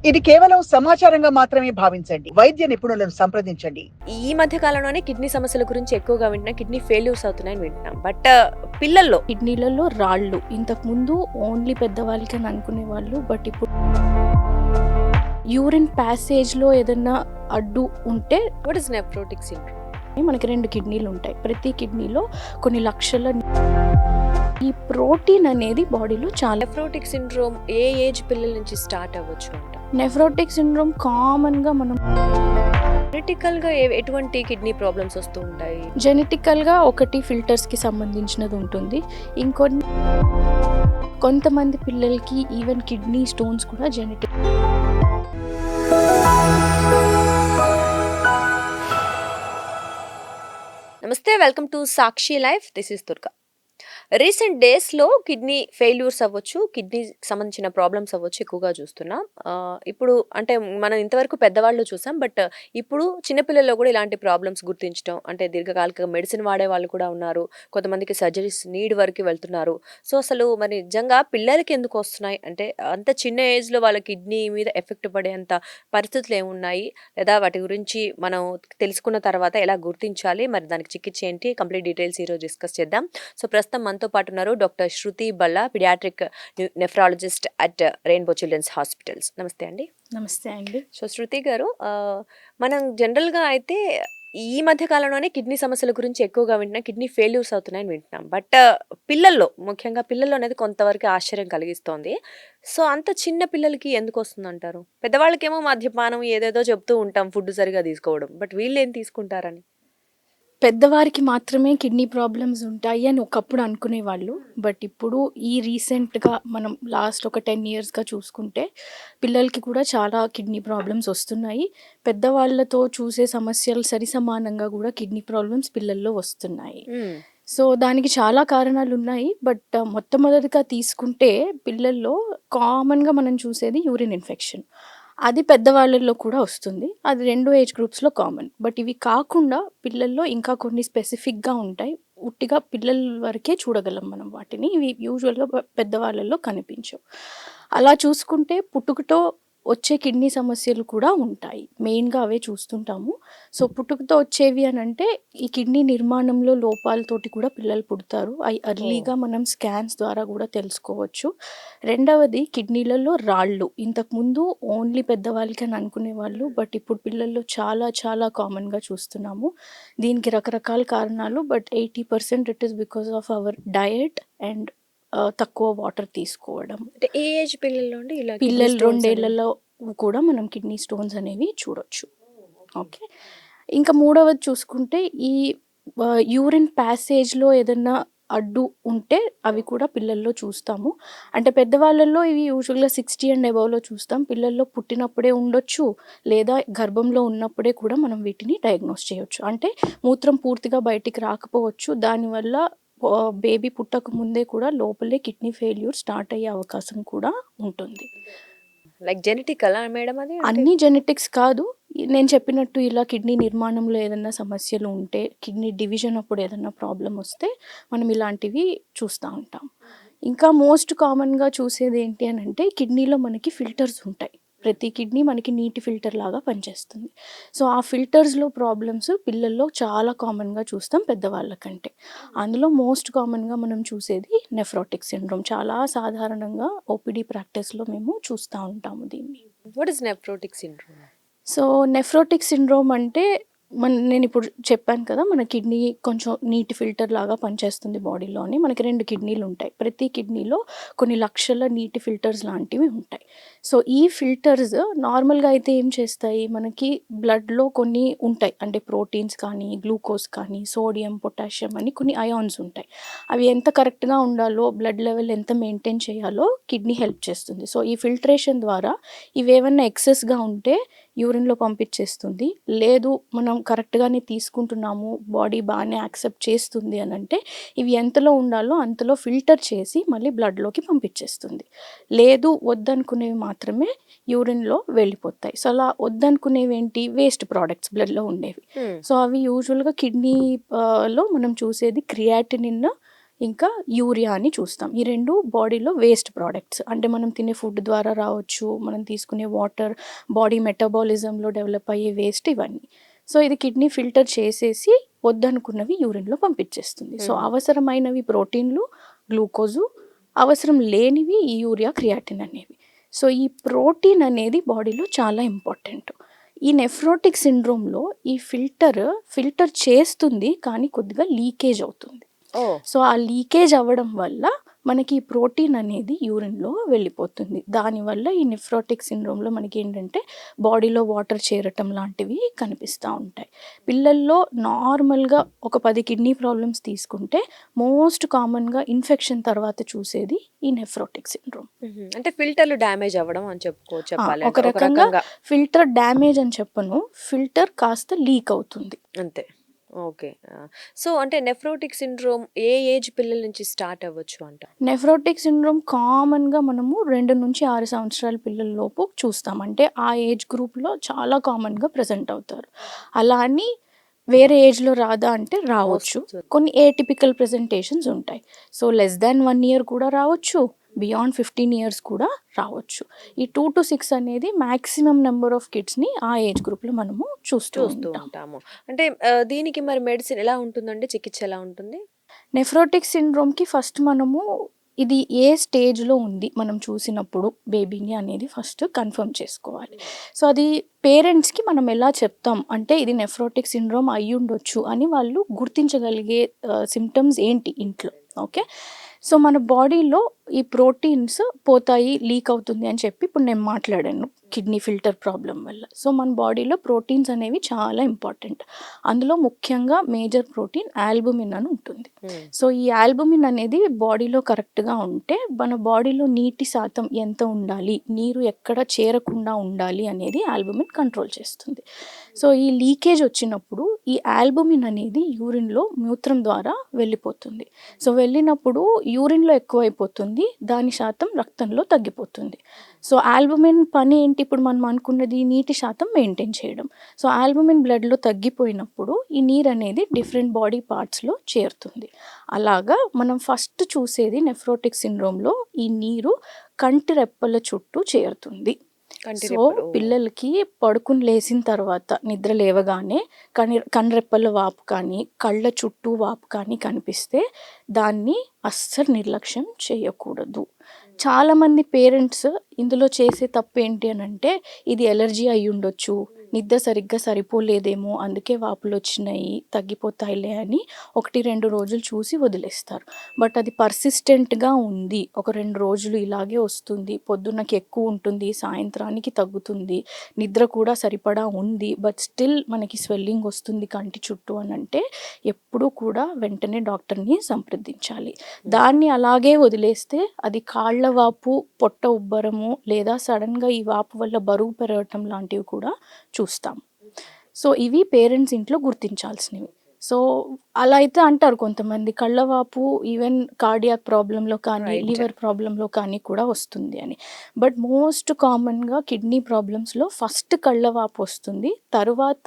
ఇది కేవలం సమాచారంగా మాత్రమే భావించండి. వైద్య నిపుణులను సంప్రదించండి. ఈ మధ్య కాలంలోనే కిడ్నీ సమస్యల గురించి ఎక్కువగా వింటున్నాం. కిడ్నీ ఫెయిల్యూర్స్ అవుతున్నాయని వింటున్నాం. బట్ పిల్లల్లో కిడ్నీలలో రాళ్ళు ఇంతకు ముందు ఓన్లీ పెద్దవాళ్ళకి అని అనుకునేవాళ్ళు. బట్ ఇప్పుడు యూరిన్ ప్యాసేజ్లో ఏదైనా అడ్డు ఉంటే వాట్ ఇస్ నెఫ్రోటిక్ సిండ్రోమ్? మనకి 2 కిడ్నీలు ఉంటాయి. ప్రతి కిడ్నీలో కొన్ని లక్షల ఈ ప్రోటీన్ అనేది బాడీలో చాలా. నెఫ్రోటిక్ సిండ్రోమ్ ఏ ఏజ్ పిల్లల నుంచి స్టార్ట్ అవ్వచ్చు అంట? నెఫ్రోటిక్ సిండ్రోమ్ కామన్గా మనం క్రిటికల్ గా ఎటువంటి కిడ్నీ ప్రాబ్లమ్స్ వస్తూ ఉంటాయి? జెనెటికల్గా ఒకటి ఫిల్టర్స్కి సంబంధించినది ఉంటుంది. కొంతమంది పిల్లలకి ఈవెన్ కిడ్నీ స్టోన్స్ కూడా జెనెటిక్. నమస్తే, welcome to Sakshi life. This is Durga. Recent డేస్లో కిడ్నీ ఫెయిల్యూర్స్ అవ్వచ్చు, కిడ్నీకి సంబంధించిన ప్రాబ్లమ్స్ అవ్వచ్చు ఎక్కువగా చూస్తున్నాం. ఇప్పుడు అంటే మనం ఇంతవరకు పెద్దవాళ్ళు చూసాం, బట్ ఇప్పుడు చిన్నపిల్లల్లో కూడా ఇలాంటి ప్రాబ్లమ్స్ గుర్తించడం, అంటే దీర్ఘకాలిక మెడిసిన్ వాడే వాళ్ళు కూడా ఉన్నారు. కొంతమందికి సర్జరీస్ నీడ్ వరకు వెళ్తున్నారు. సో అసలు మరి నిజంగా పిల్లలకి ఎందుకు వస్తున్నాయి అంటే అంత చిన్న ఏజ్లో వాళ్ళ కిడ్నీ మీద ఎఫెక్ట్ పడేంత పరిస్థితులు ఏమున్నాయి, లేదా వాటి గురించి మనం తెలుసుకున్న తర్వాత ఎలా గుర్తించాలి, మరి దానికి చికిత్స ఏంటి, కంప్లీట్ డీటెయిల్స్ ఈరోజు డిస్కస్ చేద్దాం. సో ప్రస్తుతం మనతో పాటు ఉన్నారు doctor Shruti Balla, paediatric nephrologist at Rainbow Children's Hospitals. నమస్తే అండి. నమస్తే అండి. సో శృతి గారు, మనం జనరల్గా అయితే ఈ మధ్య కాలంలోనే కిడ్నీ సమస్యల గురించి ఎక్కువగా వింటున్నాం. కిడ్నీ ఫెయిల్యూర్స్ అవుతున్నాయని వింటున్నాం. బట్ పిల్లల్లో, ముఖ్యంగా పిల్లల్లో అనేది కొంతవరకు ఆశ్చర్యం కలిగిస్తోంది. సో అంత చిన్న పిల్లలకి ఎందుకు వస్తుంది అంటారు? పెద్దవాళ్ళకేమో మద్యపానం ఏదేదో చెప్తూ ఉంటాం, ఫుడ్ సరిగా తీసుకోవడం, బట్ వీళ్ళు ఏం తీసుకుంటారని? పెద్దవారికి మాత్రమే కిడ్నీ ప్రాబ్లమ్స్ ఉంటాయి అని ఒకప్పుడు అనుకునేవాళ్ళు. బట్ ఇప్పుడు ఈ రీసెంట్గా మనం లాస్ట్ ఒక 10 ఇయర్స్గా చూసుకుంటే పిల్లలకి కూడా చాలా కిడ్నీ ప్రాబ్లమ్స్ వస్తున్నాయి. పెద్దవాళ్ళతో చూసే సమస్యలు సరిసమానంగా కూడా కిడ్నీ ప్రాబ్లమ్స్ పిల్లల్లో వస్తున్నాయి. సో దానికి చాలా కారణాలు ఉన్నాయి. బట్ మొట్టమొదటిగా తీసుకుంటే పిల్లల్లో కామన్గా మనం చూసేది యూరిన్ ఇన్ఫెక్షన్. అది పెద్దవాళ్ళల్లో కూడా వస్తుంది. అది 2 ఏజ్ గ్రూప్స్లో కామన్. బట్ ఇవి కాకుండా పిల్లల్లో ఇంకా కొన్ని స్పెసిఫిక్గా ఉంటాయి. ఉట్టిగా పిల్లల వరకే చూడగలం మనం వాటిని. ఇవి యూజువల్గా పెద్దవాళ్ళల్లో కనిపించవు. అలా చూసుకుంటే పుట్టుకతో వచ్చే కిడ్నీ సమస్యలు కూడా ఉంటాయి. మెయిన్గా అవే చూస్తుంటాము. సో పుట్టుకతో వచ్చేవి అని అంటే ఈ కిడ్నీ నిర్మాణంలో లోపాలతోటి కూడా పిల్లలు పుడతారు. అవి అర్లీగా మనం స్కాన్స్ ద్వారా కూడా తెలుసుకోవచ్చు. రెండవది కిడ్నీలలో రాళ్ళు. ఇంతకుముందు ఓన్లీ పెద్దవాళ్ళకి అని అనుకునేవాళ్ళు. బట్ ఇప్పుడు పిల్లల్లో చాలా చాలా కామన్గా చూస్తున్నాము. దీనికి రకరకాల కారణాలు. But 80% it is because of our diet and తక్కువ వాటర్ తీసుకోవడం. అంటే ఏ ఏజ్ పిల్లల్లో అండి ఇలా పిల్లలు 2 ఏళ్లలో కూడా మనం కిడ్నీ స్టోన్స్ అనేవి చూడొచ్చు. ఓకే, ఇంకా మూడవది చూసుకుంటే ఈ యూరిన్ ప్యాసేజ్లో ఏదైనా అడ్డు ఉంటే అవి కూడా పిల్లల్లో చూస్తాము. అంటే పెద్దవాళ్ళల్లో ఇవి యూజువల్గా 60 అండ్ అబవ్లో చూస్తాం. పిల్లల్లో పుట్టినప్పుడే ఉండొచ్చు, లేదా గర్భంలో ఉన్నప్పుడే కూడా మనం వీటిని డయాగ్నోస్ చేయొచ్చు. అంటే మూత్రం పూర్తిగా బయటికి రాకపోవచ్చు. దానివల్ల బేబీ పుట్టక ముందే కూడా లోపలే కిడ్నీ ఫెయిల్యూర్ స్టార్ట్ అయ్యే అవకాశం కూడా ఉంటుంది. లైక్ జెనెటికల్ మేడం అది? అన్ని జెనెటిక్స్ కాదు. నేను చెప్పినట్టు ఇలా కిడ్నీ నిర్మాణంలో ఏదైనా సమస్యలు ఉంటే, కిడ్నీ డివిజన్ అప్పుడు ఏదైనా ప్రాబ్లం వస్తే మనం ఇలాంటివి చూస్తూ ఉంటాం. ఇంకా మోస్ట్ కామన్గా చూసేది ఏంటి అని అంటే కిడ్నీలో మనకి ఫిల్టర్స్ ఉంటాయి. ప్రతి కిడ్నీ మనకి నీటి ఫిల్టర్ లాగా పనిచేస్తుంది. సో ఆ ఫిల్టర్స్లో ప్రాబ్లమ్స్ పిల్లల్లో చాలా కామన్గా చూస్తాం పెద్దవాళ్ళకంటే. అందులో మోస్ట్ కామన్గా మనం చూసేది నెఫ్రోటిక్ సిండ్రోమ్. చాలా సాధారణంగా ఓపీడీ ప్రాక్టీస్లో మేము చూస్తూ ఉంటాము దీన్ని. What is nephrotic syndrome? So nephrotic syndrome అంటే నేను ఇప్పుడు చెప్పాను కదా, మన కిడ్నీ కొంచెం నీటి ఫిల్టర్ లాగా పనిచేస్తుంది బాడీలోని. మనకి 2 కిడ్నీలు ఉంటాయి. ప్రతి కిడ్నీలో కొన్ని లక్షల నీటి ఫిల్టర్స్ లాంటివి ఉంటాయి. సో ఈ ఫిల్టర్స్ నార్మల్గా అయితే ఏం చేస్తాయి, మనకి బ్లడ్లో కొన్ని ఉంటాయి. అంటే ప్రోటీన్స్ కానీ, గ్లూకోజ్ కానీ, సోడియం, పొటాషియం అని కొన్ని అయాన్స్ ఉంటాయి. అవి ఎంత కరెక్ట్గా ఉండాలో, బ్లడ్ లెవెల్ ఎంత మెయింటైన్ చేయాలో కిడ్నీ హెల్ప్ చేస్తుంది. సో ఈ ఫిల్టరేషన్ ద్వారా ఇవేమన్నా ఎక్సెస్గా ఉంటే యూరిన్లో పంపించేస్తుంది. లేదు మనం కరెక్ట్గానే తీసుకుంటున్నాము, బాడీ బాగానే యాక్సెప్ట్ చేస్తుంది అని అంటే ఇవి ఎంతలో ఉండాలో అంతలో ఫిల్టర్ చేసి మళ్ళీ బ్లడ్లోకి పంపించేస్తుంది. లేదు వద్దనుకునేవి మాత్రమే యూరిన్లో వెళ్ళిపోతాయి. సో అలా వద్దనుకునేవి ఏంటి, వేస్ట్ ప్రోడక్ట్స్ బ్లడ్లో ఉండేవి. సో అవి యూజువల్గా కిడ్నీలో మనం చూసేది క్రియాటినిన్, ఇంకా యూరియా అని చూస్తాం. ఈ 2 బాడీలో వేస్ట్ ప్రోడక్ట్స్. అంటే మనం తినే ఫుడ్ ద్వారా రావచ్చు, మనం తీసుకునే వాటర్, బాడీ మెటబాలిజంలో డెవలప్ అయ్యే వేస్ట్ ఇవన్నీ. సో ఇది కిడ్నీ ఫిల్టర్ చేసేసి వద్దనుకున్నవి యూరిన్‌లో పంపించేస్తుంది. సో అవసరమైనవి ప్రోటీన్‌లు, గ్లూకోజు, అవసరం లేనివి ఈ యూరియా, క్రియాటిన్ అనేవి. సో ఈ ప్రోటీన్ అనేది బాడీలో చాలా ఇంపార్టెంట్. ఈ నెఫ్రోటిక్ సిండ్రోమ్‌లో ఈ ఫిల్టర్ చేస్తుంది, కానీ కొద్దిగా లీకేజ్ అవుతుంది. ఓహ్! సో ఆ లీకేజ్ అవ్వడం వల్ల మనకి ఈ ప్రోటీన్ అనేది యూరిన్‌లో వెళ్ళిపోతుంది. దానివల్ల ఈ నెఫ్రోటిక్ సిండ్రోమ్‌లో మనకేంటంటే బాడీలో వాటర్ చేరటం లాంటివి కనిపిస్తా ఉంటాయి. పిల్లల్లో నార్మల్‌గా ఒక 10 కిడ్నీ ప్రాబ్లమ్స్ తీసుకుంటే మోస్ట్ కామన్‌గా ఇన్ఫెక్షన్ తర్వాత చూసేది ఈ నెఫ్రోటిక్ సిండ్రోమ్. అంటే ఫిల్టర్‌లు డ్యామేజ్ అవ్వడం అని చెప్పాలి. ఒక రకంగా ఫిల్టర్ డ్యామేజ్ అని చెప్పను. ఫిల్టర్ కాస్త లీక్ అవుతుంది. అంతే. ఓకే. సో అంటే నెఫ్రోటిక్ సిండ్రోమ్ ఏ ఏజ్ పిల్లల నుంచి స్టార్ట్ అవ్వచ్చు అంట? నెఫ్రోటిక్ సిండ్రోమ్ కామన్‌గా మనము 2-6 సంవత్సరాల పిల్లల్లోపు చూస్తాం. అంటే ఆ ఏజ్ గ్రూప్‌లో చాలా కామన్‌గా ప్రెజెంట్ అవుతారు. అలా అని వేరే ఏజ్‌లో రాదా అంటే రావచ్చు. కొన్ని ఏటిపికల్ ప్రెజెంటేషన్స్ ఉంటాయి. సో లెస్ దాన్ 1 ఇయర్ కూడా రావచ్చు. బియాండ్ 15 ఇయర్స్ కూడా రావచ్చు. ఈ 2-6 అనేది మాక్సిమం నెంబర్ ఆఫ్ కిడ్స్‌ని ఆ ఏజ్ గ్రూప్‌లో మనము చూస్తూ ఉంటాము. అంటే దీనికి మరి మెడిసిన్ ఎలా ఉంటుందండి? చికిత్స ఎలా ఉంటుంది? నెఫ్రోటిక్ సిండ్రోమ్‌కి ఫస్ట్ మనము ఇది ఏ స్టేజ్‌లో ఉంది మనం చూసినప్పుడు బేబీని అనేది ఫస్ట్ కన్ఫర్మ్ చేసుకోవాలి. సో అది పేరెంట్స్‌కి మనం ఎలా చెప్తాం అంటే ఇది నెఫ్రోటిక్ సిండ్రోమ్ అయ్యుండొచ్చు అని వాళ్ళు గుర్తించగలిగే సింప్టమ్స్ ఏంటి ఇంట్లో. ఓకే. సో మన బాడీలో ఈ ప్రోటీన్స్ పోతాయి, లీక్ అవుతుంది అని చెప్పి ఇప్పుడు నేను మాట్లాడాను కిడ్నీ ఫిల్టర్ ప్రాబ్లం వల్ల. సో మన బాడీలో ప్రోటీన్స్ అనేవి చాలా ఇంపార్టెంట్. అందులో ముఖ్యంగా మేజర్ ప్రోటీన్ ఆల్బుమిన్ అని ఉంటుంది. సో ఈ ఆల్బుమిన్ అనేది బాడీలో కరెక్ట్‌గా ఉంటే మన బాడీలో నీటి శాతం ఎంత ఉండాలి, నీరు ఎక్కడ చేరకుండా ఉండాలి అనేది ఆల్బుమిన్ కంట్రోల్ చేస్తుంది. సో ఈ లీకేజ్ వచ్చినప్పుడు ఈ ఆల్బుమిన్ అనేది యూరిన్‌లో మూత్రం ద్వారా వెళ్ళిపోతుంది. సో వెళ్ళినప్పుడు యూరిన్‌లో ఎక్కువైపోతుంది, దాని శాతం రక్తంలో తగ్గిపోతుంది. సో ఆల్బుమిన్ పని ఏంటి? ఇప్పుడు మనం అనుకున్నది నీటి శాతం మెయింటైన్ చేయడం. సో ఆల్బుమిన్ బ్లడ్‌లో తగ్గిపోయినప్పుడు ఈ నీరు అనేది డిఫరెంట్ బాడీ పార్ట్స్‌లో చేరుతుంది. అలాగా మనం ఫస్ట్ చూసేది నెఫ్రోటిక్ సిండ్రోమ్‌లో ఈ నీరు కంటి రెప్పల చుట్టూ చేరుతుంది. సో పిల్లలకి పడుకుని లేసిన తర్వాత నిద్ర లేవగానే కనురెప్పల వాపు కానీ, కళ్ళ చుట్టూ వాపు కానీ కనిపిస్తే దాన్ని అస్సలు నిర్లక్ష్యం చేయకూడదు. చాలామంది పేరెంట్స్ ఇందులో చేసే తప్పు ఏంటి అని అంటే ఇది ఎలర్జీ అయి ఉండొచ్చు, నిద్ర సరిగ్గా సరిపోలేదేమో అందుకే వాపులు వచ్చినాయి, తగ్గిపోతాయిలే అని 1-2 రోజులు చూసి వదిలేస్తారు. బట్ అది పర్సిస్టెంట్గా ఉంది, ఒక 2 రోజులు ఇలాగే వస్తుంది, పొద్దున్నకి ఎక్కువ ఉంటుంది, సాయంత్రానికి తగ్గుతుంది, నిద్ర కూడా సరిపడా ఉంది, బట్ స్టిల్ మనకి స్వెల్లింగ్ వస్తుంది కంటి చుట్టూ అని అంటే ఎప్పుడూ కూడా వెంటనే డాక్టర్ని సంప్రదించాలి. దాన్ని అలాగే వదిలేస్తే అది కాళ్ళ వాపు, పొట్ట ఉబ్బరము లేదా సడన్గా ఈ వాపు వల్ల బరువు పెరగటం లాంటివి కూడా చూస్తాం. సో ఇవి పేరెంట్స్ ఇంట్లో గుర్తించాల్సినవి. సో అలా అయితే అంటారు కొంతమంది కళ్ళవాపు ఈవెన్ కార్డియాక్ ప్రాబ్లంలో కానీ, లివర్ ప్రాబ్లంలో కానీ కూడా వస్తుంది అని. బట్ మోస్ట్ కామన్గా కిడ్నీ ప్రాబ్లమ్స్లో ఫస్ట్ కళ్ళవాపు వస్తుంది, తరువాత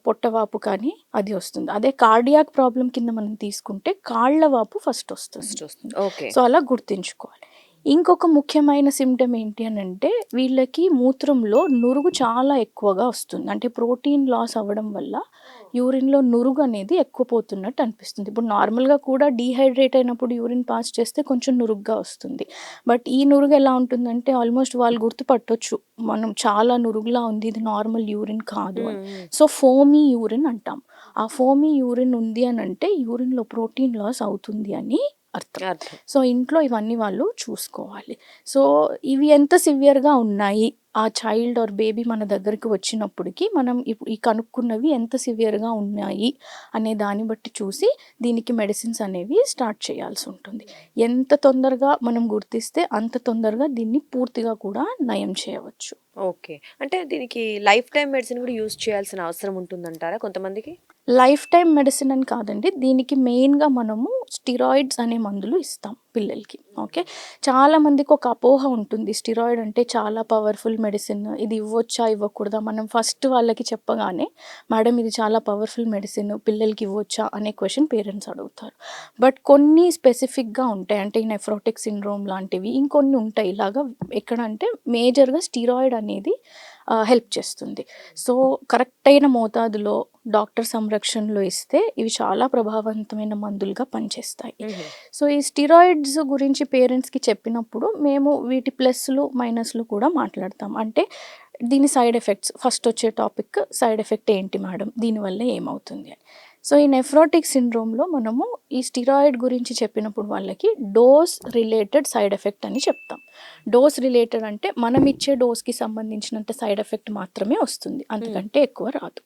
పొట్టవాపు కానీ అది వస్తుంది. అదే కార్డియాక్ ప్రాబ్లం కింద మనం తీసుకుంటే కాళ్ళవాపు ఫస్ట్ వస్తుంది. సో అలా గుర్తించుకోవాలి. ఇంకొక ముఖ్యమైన సిమ్టమ్ ఏంటి అని అంటే వీళ్ళకి మూత్రంలో నురుగు చాలా ఎక్కువగా వస్తుంది. అంటే ప్రోటీన్ లాస్ అవ్వడం వల్ల యూరిన్‌లో నురుగు అనేది ఎక్కువ పోతున్నట్టు అనిపిస్తుంది. ఇప్పుడు నార్మల్‌గా కూడా డీహైడ్రేట్ అయినప్పుడు యూరిన్ పాస్ చేస్తే కొంచెం నురుగ్గా వస్తుంది. బట్ ఈ నురుగు ఎలా ఉంటుందంటే ఆల్మోస్ట్ వాళ్ళు గుర్తుపట్టొచ్చు, మనం చాలా నురుగులా ఉంది, ఇది నార్మల్ యూరిన్ కాదు అని. సో ఫోమీ యూరిన్ అంటాం. ఆ ఫోమీ యూరిన్ ఉంది అని అంటే యూరిన్‌లో ప్రోటీన్ లాస్ అవుతుంది అని అర్థం. సో ఇంట్లో ఇవన్నీ వాళ్ళు చూసుకోవాలి. సో ఇవి ఎంత సివియర్‌గా ఉన్నాయి, ఆ చైల్డ్ ఆర్ బేబీ మన దగ్గరికి వచ్చినప్పటికి మనం ఈ కనుక్కున్నవి ఎంత సివియర్‌గా ఉన్నాయి అనే దాన్ని బట్టి చూసి దీనికి మెడిసిన్స్ అనేవి స్టార్ట్ చేయాల్సి ఉంటుంది. ఎంత తొందరగా మనం గుర్తిస్తే అంత తొందరగా దీన్ని పూర్తిగా కూడా నయం చేయవచ్చు. ఓకే. అంటే దీనికి లైఫ్ టైమ్ మెడిసిన్ కూడా యూజ్ చేయాల్సిన అవసరం ఉంటుందంటారా కొంతమందికి? లైఫ్ టైమ్ మెడిసిన్ అని కాదండి. దీనికి మెయిన్‌గా మనము స్టిరాయిడ్స్ అనే మందులు ఇస్తాం పిల్లలకి. ఓకే. చాలా మందికి ఒక అపోహ ఉంటుంది. స్టిరాయిడ్ అంటే చాలా పవర్‌ఫుల్ మెడిసిన్. ఇది ఇవ్వొచ్చా? ఇవ్వకూడదా? మనం ఫస్ట్ వాళ్ళకి చెప్పగానే, మేడం ఇది చాలా పవర్‌ఫుల్ మెడిసిన్. పిల్లలకి ఇవ్వొచ్చా? అనే క్వెషన్ పేరెంట్స్ అడుగుతారు. బట్ కొన్ని స్పెసిఫిక్‌గా ఉంటాయి. అంటే ఈ నెఫ్రోటిక్ సిండ్రోమ్ లాంటివి ఇంకొన్ని ఉంటాయి. ఇలాగా ఎక్కడంటే మేజర్‌గా స్టిరాయిడ్ అనేది హెల్ప్ చేస్తుంది. సో, కరెక్ట్ అయిన మోతాదులో డాక్టర్ సంరక్షణలో ఇస్తే ఇవి చాలా ప్రభావవంతమైన మందులుగా పనిచేస్తాయి. హుహు. సో, ఈ స్టిరాయిడ్స్ గురించి పేరెంట్స్‌కి చెప్పినప్పుడు మేము వీటి ప్లస్‌లు, మైనస్‌లు కూడా మాట్లాడతాం. అంటే దీని సైడ్ ఎఫెక్ట్స్ ఫస్ట్ వచ్చే టాపిక్ సైడ్ ఎఫెక్ట్ ఏంటి మేడం? దీనివల్ల ఏమవుతుంది అని. సో, ఈ నెఫ్రోటిక్ సిండ్రోమ్‌లో మనము ఈ స్టిరాయిడ్ గురించి చెప్పినప్పుడు వాళ్ళకి డోస్ రిలేటెడ్ సైడ్ ఎఫెక్ట్ అని చెప్తాం. డోస్ రిలేటెడ్ అంటే మనం ఇచ్చే డోస్‌కి సంబంధించినంత సైడ్ ఎఫెక్ట్ మాత్రమే వస్తుంది. అంతకంటే ఎక్కువ రాదు.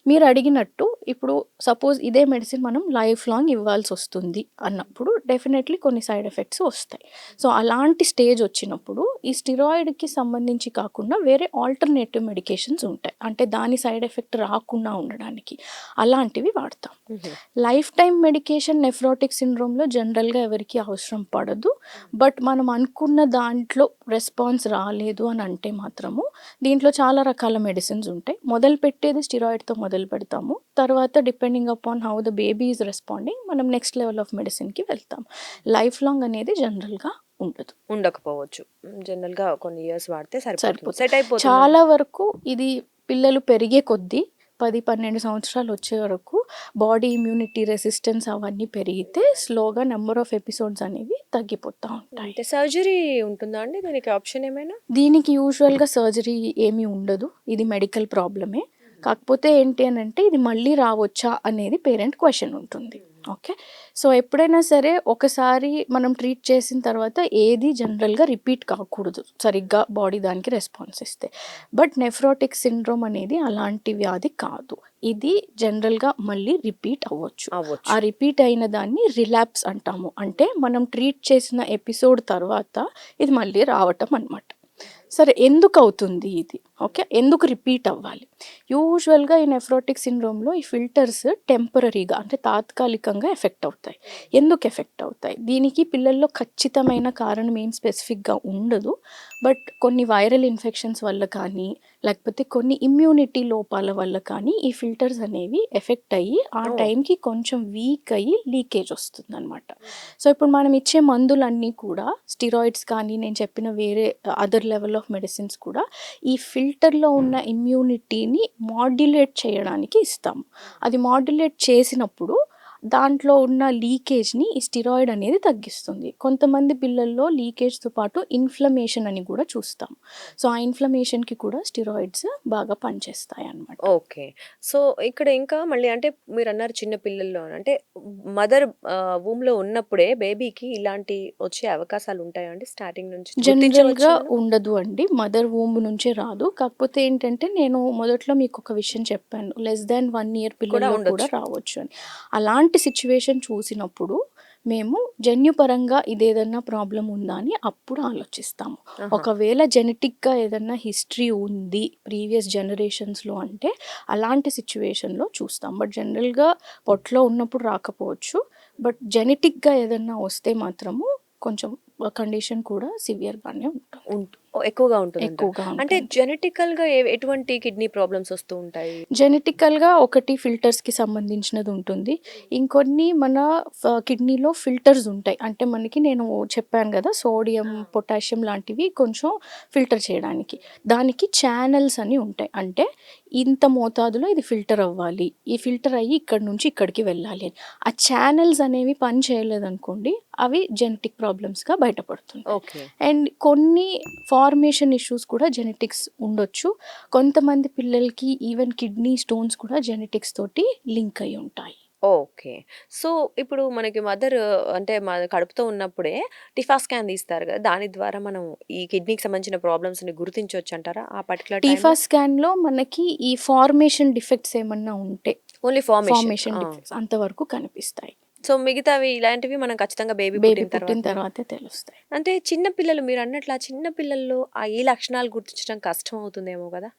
మీరు అడిగినట్టు ఇప్పుడు సపోజ్ ఇదే మెడిసిన్ మనం లైఫ్ లాంగ్ ఇవ్వాల్సొస్తుంది అన్నప్పుడు డెఫినెట్‌లీ కొన్ని సైడ్ ఎఫెక్ట్స్ వస్తాయి. సో, అలాంటి స్టేజ్ వచ్చినప్పుడు ఈ స్టిరాయిడ్‌కి సంబంధించి కాకుండా వేరే ఆల్టర్‌నేటివ్ మెడికేషన్స్ ఉంటాయి. అంటే దాని సైడ్ ఎఫెక్ట్ రాకుండా ఉండడానికి. అలాంటివి వాడతాం. హుహు. లైఫ్ టైమ్ మెడికేషన్ నెఫ్రోటిక్ సిండ్రోమ్‌లో జనరల్‌గా ఎవరికీ అవసరం పడదు. బట్ మనం అనుకున్న దాంట్లో రెస్పాన్స్ రాలేదు అని అంటే మాత్రము దీంట్లో చాలా రకాల మెడిసిన్స్ ఉంటాయి. మొదలుపెట్టేది స్టిరాయిడ్‌తో మొదలుపెడతాము. తర్వాత depending upon how the baby is responding మనం నెక్స్ట్ లెవెల్ ఆఫ్ మెడిసిన్‌కి వెళ్తాం. లైఫ్ లాంగ్ అనేది జనరల్‌గా ఉండదు. ఉండకపోవచ్చు. జనరల్‌గా కొన్ని ఇయర్స్ వాడితే సరిపోతుంది. సరిపోతుంది. సెట్ అయిపోతుంది. చాలా వరకు ఇది పిల్లలు పెరిగే కొద్దీ 10, 12 సంవత్సరాలు వచ్చే వరకు బాడీ ఇమ్యూనిటీ రెసిస్టెన్స్ అవన్నీ పెరిగితే స్లోగా నెంబర్ ఆఫ్ ఎపిసోడ్స్ అనేవి తగ్గిపోతా ఉంటాయి. అంటే సర్జరీ ఉంటుందా అండి? దీనికి ఆప్షన్ ఏమైనా? దీనికి యూజువల్‌గా సర్జరీ ఏమీ ఉండదు. ఇది మెడికల్ ప్రాబ్లమే. కాకపోతే ఏంటి అనంటే ఇది మళ్ళీ రావచ్చా అనేది పేరెంట్ క్వెషన్ ఉంటుంది. ఓకే. సో, ఎప్పుడైనా సరే ఒకసారి మనం ట్రీట్ చేసిన తర్వాత ఏది జనరల్‌గా రిపీట్ కాకూడదు. సరిగ్గా బాడీ దానికి రెస్పాన్స్ ఇస్తే. బట్ నెఫ్రోటిక్ సిండ్రోమ్ అనేది అలాంటి వ్యాధి కాదు. ఇది జనరల్‌గా మళ్ళీ రిపీట్ అవ్వచ్చు. అవ్వచ్చు. ఆ రిపీట్ అయిన దాన్ని రిలాప్స్ అంటాము. అంటే మనం ట్రీట్ చేసిన ఎపిసోడ్ తర్వాత ఇది మళ్ళీ రావటం అన్నమాట. సరే ఎందుకవుతుంది ఇది? ఓకే. ఎందుకు రిపీట్ అవ్వాలి? యూజువల్‌గా ఈ నెఫ్రోటిక్ సిండ్రోమ్‌లో ఈ ఫిల్టర్స్ టెంపరరీగా అంటే తాత్కాలికంగా ఎఫెక్ట్ అవుతాయి. ఎందుకు ఎఫెక్ట్ అవుతాయి? దీనికి పిల్లల్లో ఖచ్చితమైన కారణం ఏం స్పెసిఫిక్‌గా ఉండదు. బట్ కొన్ని వైరల్ ఇన్ఫెక్షన్స్ వల్ల కానీ, లేకపోతే కొన్ని ఇమ్యూనిటీ లోపాల వల్ల కానీ ఈ ఫిల్టర్స్ అనేవి ఎఫెక్ట్ అయ్యి ఆ ఓహ్! టైంకి కొంచెం వీక్ అయ్యి లీకేజ్ వస్తుందనమాట. సో, ఇప్పుడు మనం ఇచ్చే మందులన్నీ కూడా స్టిరాయిడ్స్ కానీ, నేను చెప్పిన వేరే అదర్ లెవెల్ ఆఫ్ మెడిసిన్స్ కూడా ఈ ఫిల్టర్‌లో ఉన్న ఇమ్యూనిటీని మాడ్యులేట్ చేయడానికి ఇస్తాము. అది మాడ్యులేట్ చేసినప్పుడు దాంట్లో ఉన్న లీకేజ్‌ని ఈ స్టిరాయిడ్ అనేది తగ్గిస్తుంది. కొంతమంది పిల్లల్లో లీకేజ్‌తో పాటు ఇన్‌ఫ్లమేషన్ అని కూడా చూస్తాం. సో, ఆ ఇన్‌ఫ్లమేషన్‌కి కూడా స్టిరాయిడ్స్ బాగా పనిచేస్తాయన్నమాట. ఓకే. సో, ఇక్కడ ఇంకా మళ్ళీ అంటే మీరన్నారు చిన్న పిల్లల్లో అని. అంటే మదర్ వూమ్‌లో ఉన్నప్పుడే బేబీకి ఇలాంటి వచ్చే అవకాశాలు ఉంటాయా అండి? స్టార్టింగ్ నుంచి జనరల్‌గా గుర్తించవచ్చా మనం? ఉండదు అండి. మదర్ వూంబ్ నుంచే రాదు. కాకపోతే ఏంటంటే నేను మొదట్లో మీకొక విషయం చెప్పాను. లెస్ థాన్ 1 ఇయర్ కూడా పిల్లల్లో కూడా ఉండొచ్చు. రావచ్చు అని. అలాంటి సిట్యుయేషన్ చూసినప్పుడు మేము జన్యుపరంగా ఇదేదన్నా ప్రాబ్లమ్ ఉందా అని అప్పుడు ఆలోచిస్తాము. ఆహా! ఒకవేళ జెనెటిక్‌గా ఏదన్నా హిస్టరీ ఉంది ప్రీవియస్ జనరేషన్స్‌లో అంటే అలాంటి సిట్యుయేషన్‌లో చూస్తాం. బట్ జనరల్‌గా పొట్టలో ఉన్నప్పుడు రాకపోవచ్చు. బట్ జెనెటిక్‌గా ఏదన్నా వస్తే మాత్రము కొంచెం కండిషన్ కూడా సివియర్‌గానే ఉంటుంది. ఎక్కువగా ఉంటుందంటారు. ఎక్కువగా అంటే ఉంటుంది. జెనెటికల్‌గా ఎటువంటి కిడ్నీ ప్రాబ్లమ్స్ వస్తూ ఉంటాయి? జెనెటికల్‌గా ఒకటి ఫిల్టర్స్‌కి సంబంధించినది ఉంటుంది. ఇంకొన్ని మన కిడ్నీలో ఫిల్టర్స్ ఉంటాయి. అంటే మనకి నేను చెప్పాను గదా! సోడియం, పొటాషియం లాంటివి కొంచెం ఫిల్టర్ చేయడానికి. దానికి ఛానెల్స్ అని ఉంటాయి. అంటే ఇంత మోతాదులో ఇది ఫిల్టర్ అవ్వాలి. ఈ ఫిల్టర్ అయ్యి ఇక్కడి నుంచి ఇక్కడికి వెళ్ళాలి అని. ఆ ఛానెల్స్ అనేవి పని చేయలేదనుకోండి అవి జెనెటిక్ ప్రాబ్లమ్స్‌గా బయటపడుతుంటాయి. ఓకే. అండ్ కొన్ని ఫార్మేషన్ ఇష్యూస్ కూడా జెనెటిక్స్ ఉండొచ్చు. కొంతమంది పిల్లలకి ఈవెన్ కిడ్నీ స్టోన్స్ కూడా జెనెటిక్స్ తోటి లింక్ అయ్యి ఉంటాయి. ఓకే. సో, ఇప్పుడు మనకి మదర్ అంటే కడుపుతో ఉన్నప్పుడే టిఫా స్కాన్ తీస్తారు గదా! దాని ద్వారా మనం ఈ కిడ్నీకి సంబంధించిన ప్రాబ్లమ్స్‌ని గుర్తించొచ్చంటారా? ఆ పర్టిక్యులర్ టీఫా టైమ్‌లో? స్కాన్‌లో మనకి ఈ ఫార్మేషన్ డిఫెక్ట్స్ ఏమన్నా ఉంటే ఓన్లీ ఫార్మేషన్. ఫార్మేషన్ ఆ! డిఫెక్ట్స్ అంతవరకు కనిపిస్తాయి. సో మిగతావి ఇలాంటివి మనం ఖచ్చితంగా బేబీ బేబీ పుట్టిన పుట్టిన తర్వాత తర్వాతే తెలుస్తాయి. అంటే చిన్న పిల్లలు మీరు అన్నట్లు ఆ చిన్న పిల్లల్లో ఈ లక్షణాలు గుర్తించడం కష్టం అవుతుందేమో కదా!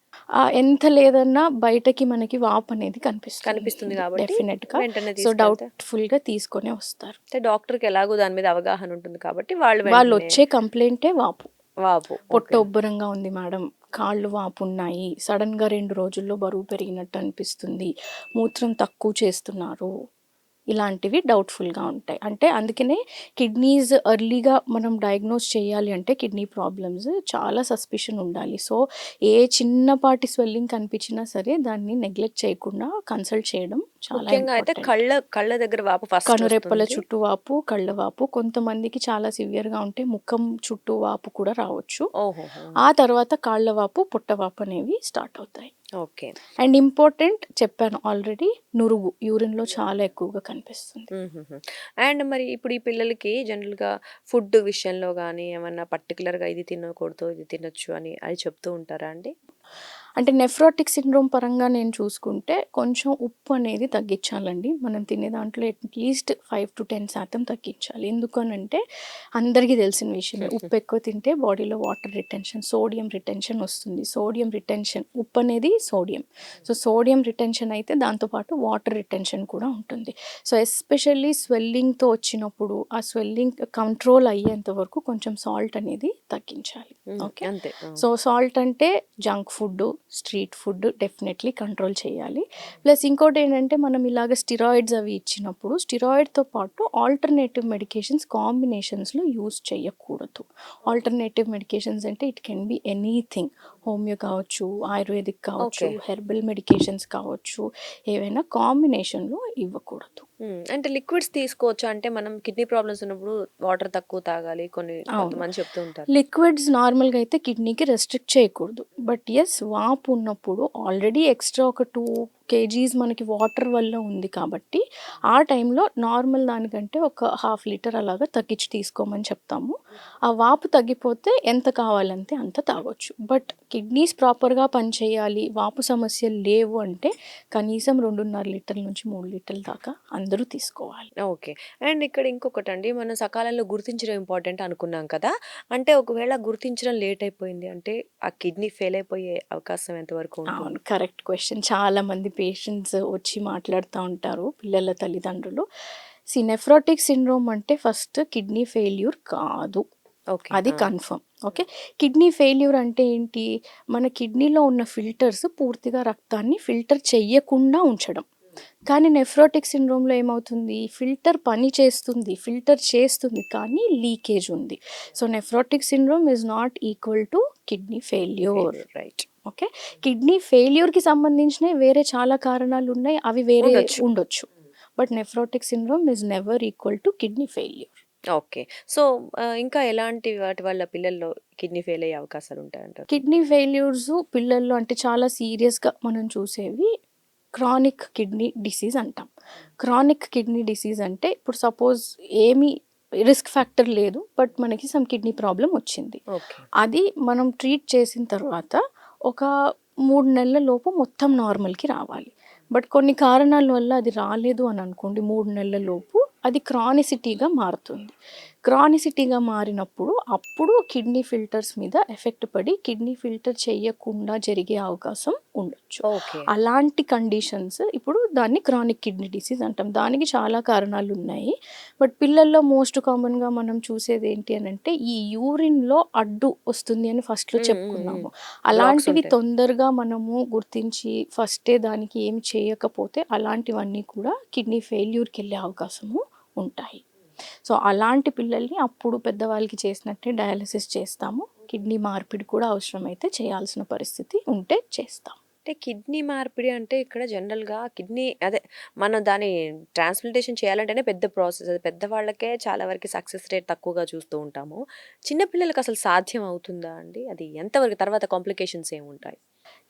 ఎంత లేదన్నా బయటకి మనకి వాపు అనేది కనిపిస్తుంది కనిపిస్తుంది కాబట్టి డెఫినెట్‌గా. వెంటనే సో, తీసుకెళ్తే డౌట్‌ఫుల్‌గా తీసుకొనే వస్తారు. అంటే డాక్టర్‌కి ఎలాగో దాని మీద అవగాహన ఉంటుంది కాబట్టి వాళ్ళు వెంటనే వాళ్ళొచ్చే కంప్లెయింటే వాపు. వాపు. పొట్ట ఓకే. ఉబ్బరంగా ఉంది మేడం, కాళ్ళు వాపున్నాయి, సడన్‌గా 2 రోజుల్లో బరువు పెరిగినట్టు అనిపిస్తుంది, మూత్రం తక్కువ చేస్తున్నారు. ఇలాంటివి డౌట్‌ఫుల్‌గా ఉంటాయి. అంటే అందుకనే కిడ్నీస్ ఎర్లీగా మనం డయాగ్నోస్ చేయాలి అంటే కిడ్నీ ప్రాబ్లమ్స్ చాలా సస్పిషన్ ఉండాలి. సో, ఏ చిన్నపాటి స్వెల్లింగ్ కనిపించినా సరే దాన్ని నెగ్లెక్ట్ చేయకుండా కన్సల్ట్ చేయడం చాలా ముఖ్యంగా అయితే ఇంపార్టెంట్. కళ్ళ దగ్గర వాపు ఫస్ట్ కనురెప్పల వస్తుంది. చుట్టూ వాపు, కళ్ళ వాపు, కొంతమందికి చాలా సివియర్‌గా ఉంటే ముఖం చుట్టూ వాపు కూడా రావచ్చు. ఓహోహో! ఆ తర్వాత కాళ్ళ వాపు, పొట్ట వాపు అనేవి స్టార్ట్ అవుతాయి. ఓకే. అండ్ ఇంపార్టెంట్ చెప్పాను ఆల్రెడీ, నురుగు యూరిన్‌లో చాలా ఎక్కువగా కనిపిస్తుంది. హుహుహు. అండ్ మరి ఇప్పుడు ఈ పిల్లలకి జనరల్‌గా ఫుడ్ విషయంలో గాని ఏమన్నా పర్టిక్యులర్‌గా ఇది తినకూడదు, ఇది తినొచ్చు అని అది చెప్తూ ఉంటారా అండి? అంటే నెఫ్రోటిక్ సిండ్రోమ్ పరంగా నేను చూసుకుంటే కొంచెం ఉప్పు అనేది తగ్గించాలండి. మనం తినే దాంట్లో అట్‌లీస్ట్ 5-10% తగ్గించాలి. ఎందుకనంటే అందరికీ తెలిసిన విషయమే. ఉప్పు ఎక్కువ తింటే బాడీలో వాటర్ రిటెన్షన్, సోడియం రిటెన్షన్ వస్తుంది. సోడియం రిటెన్షన్, ఉప్పు అనేది సోడియం. సో, సోడియం రిటెన్షన్ అయితే దాంతో పాటు వాటర్ రిటెన్షన్ కూడా ఉంటుంది. సో, ఎస్పెషల్లీ స్వెల్లింగ్‌తో వచ్చినప్పుడు ఆ స్వెల్లింగ్ కంట్రోల్ అయ్యేంత వరకు కొంచెం సాల్ట్ అనేది తగ్గించాలి. ఓకే. అంతే. ఆ! సో, సాల్ట్ అంటే junk food, street food definitely control చేయాలి. ప్లస్ ఇంకోటేంటంటే మనం ఇలాగ స్టెరాయిడ్స్ అవి ఇచ్చినప్పుడు స్టెరాయిడ్‌తో పాటు ఆల్టర్‌నేటివ్ మెడికేషన్స్ కాంబినేషన్స్‌లో యూజ్ చేయకూడదు. ఆల్టర్‌నేటివ్ మెడికేషన్స్ అంటే it can be anything. Homeo కావచ్చు, ఆయుర్వేదిక్ కావచ్చు, ఓకే. హెర్బల్ మెడికేషన్స్ కావచ్చు, ఏవైనా కాంబినేషన్‌లో ఇవ్వకూడదు. అంటే లిక్విడ్స్ తీసుకోవచ్చా? అంటే మనం కిడ్నీ ప్రాబ్లమ్స్ ఉన్నప్పుడు వాటర్ తక్కువ తాగాలి. అవును. కొంతమంది చెప్తూ ఉంటారు. లిక్విడ్స్ నార్మల్‌గా అయితే కిడ్నీకి రెస్ట్రిక్ట్ చేయకూడదు. బట్ యెస్, వాపు ఉన్నప్పుడు ఆల్రెడీ ఎక్స్‌ట్రా ఒక 2 కేజీస్ మనకి వాటర్ వల్ల ఉంది కాబట్టి, ఆ టైంలో నార్మల్ దానికంటే ఒక హాఫ్ లీటర్ అలాగా తగ్గించి తీసుకోమని చెప్తాము. ఆ వాపు తగ్గిపోతే ఎంత కావాలంటే అంత తాగొచ్చు. బట్ కిడ్నీస్ ప్రాపర్‌గా పనిచేయాలి, వాపు సమస్యలు లేవు అంటే కనీసం 2.5 లీటర్ల నుంచి 3 లీటర్ల దాకా అందరూ తీసుకోవాలి. ఓకే. అండ్ ఇక్కడ ఇంకొకటండి మనం సకాలంలో గుర్తించడం ఇంపార్టెంట్ అనుకున్నాం కదా! అంటే ఒకవేళ గుర్తించడం లేట్ అయిపోయింది అంటే ఆ కిడ్నీ ఫెయిల్ అయిపోయే అవకాశం ఎంతవరకు అవును. ఉంటుంది? Correct question. చాలామంది పేషెంట్స్ వచ్చి మాట్లాడుతా ఉంటారు, పిల్లల తల్లిదండ్రులు. నెఫ్రోటిక్ సిండ్రోమ్ అంటే ఫస్ట్ కిడ్నీ ఫెయిల్యూర్ కాదు. ఓకే. అది ఆ! కన్ఫర్మ్. ఓకే. కిడ్నీ ఫెయిల్యూర్ అంటే ఏంటి? మన కిడ్నీలో ఉన్న ఫిల్టర్స్ పూర్తిగా రక్తాన్ని ఫిల్టర్ చెయ్యకుండా ఉంచడం. కానీ నెఫ్రోటిక్ సిండ్రోమ్‌లో ఏమవుతుంది? ఫిల్టర్ పని చేస్తుంది, ఫిల్టర్ చేస్తుంది కానీ లీకేజ్ ఉంది. So, nephrotic syndrome is not equal to kidney kidney failure. Failure right. Okay. Kidney ఫెయిల్యూర్‌కి సంబంధించినయి వేరే చాలా కారణాలున్నాయి. అవి వేరే ఉండొచ్చు. ఉండొచ్చు. But nephrotic syndrome is never equal to kidney failure. Okay. So, ఇంకా ఎలాంటి వాటి వల్ల పిల్లల్లో కిడ్నీ ఫెయిల్ అయ్యే అవకాశాలుంటాయంటారు? కిడ్నీ ఫెయిల్యూర్స్ పిల్లల్లో అంటే చాలా సీరియస్‌గా మనం చూసేవి క్రానిక్ కిడ్నీ డిసీజ్ అంటాం. క్రానిక్ కిడ్నీ డిసీజ్ అంటే ఇప్పుడు సపోజ్ ఏమి రిస్క్ ఫ్యాక్టర్ లేదు. బట్ మనకి సమ్ కిడ్నీ ప్రాబ్లమ్ వచ్చింది. ఓకే. అది మనం ట్రీట్ చేసిన తర్వాత ఒక 3 నెలల లోపు మొత్తం నార్మల్‌కి రావాలి. బట్ కొన్ని కారణాల వల్ల అది రాలేదు అని అనుకోండి 3 నెలల లోపు, అది క్రానిసిటీగా మారుతుంది. క్రానిసిటీగా మారినప్పుడు అప్పుడు కిడ్నీ ఫిల్టర్స్ మీద ఎఫెక్ట్ పడి కిడ్నీ ఫిల్టర్ చేయకుండా జరిగే అవకాశం ఉండొచ్చు. ఓకే. అలాంటి కండిషన్స్ ఇప్పుడు దాన్ని క్రానిక్ కిడ్నీ డిసీజ్ అంటాం. దానికి చాలా కారణాలున్నాయి. బట్ పిల్లల్లో మోస్ట్ కామన్‌గా మనం చూసేది ఏంటి అనంటే ఈ యూరిన్‌లో అడ్డు వస్తుంది అని ఫస్ట్‌లో హ్మ్. హ్మ్. హ్మ్. చెప్పుకున్నాము. బ్లాక్స్ అలాంటివి ఉంటాయి. తొందరగా మనము గుర్తించి ఫస్టే దానికి ఏమి చేయకపోతే అలాంటివన్నీ కూడా కిడ్నీ ఫెయిల్యూర్‌కెళ్ళే అవకాశము ఉంటాయి. సో, అలాంటి పిల్లల్ని అప్పుడు పెద్దవాళ్ళకి చేసినట్టే డయాలిసిస్ చేస్తాము. కిడ్నీ మార్పిడి కూడా అవసరమైతే చేయాల్సిన పరిస్థితి ఉంటే చేస్తాం. అంటే కిడ్నీ మార్పిడి అంటే ఇక్కడ జనరల్‌గా కిడ్నీ అదే మనం దాన్ని ట్రాన్స్‌ప్లాంటేషన్ చేయాలంటేనే పెద్ద ప్రాసెస్. అది పెద్దవాళ్ళకే చాలా వరకు సక్సెస్ రేట్ తక్కువగా చూస్తూ ఉంటాము. చిన్న పిల్లలకి అసలు సాధ్యం అవుతుందా అండి? అది ఎంతవరకు తర్వాత కాంప్లికేషన్స్ ఏముంటాయి?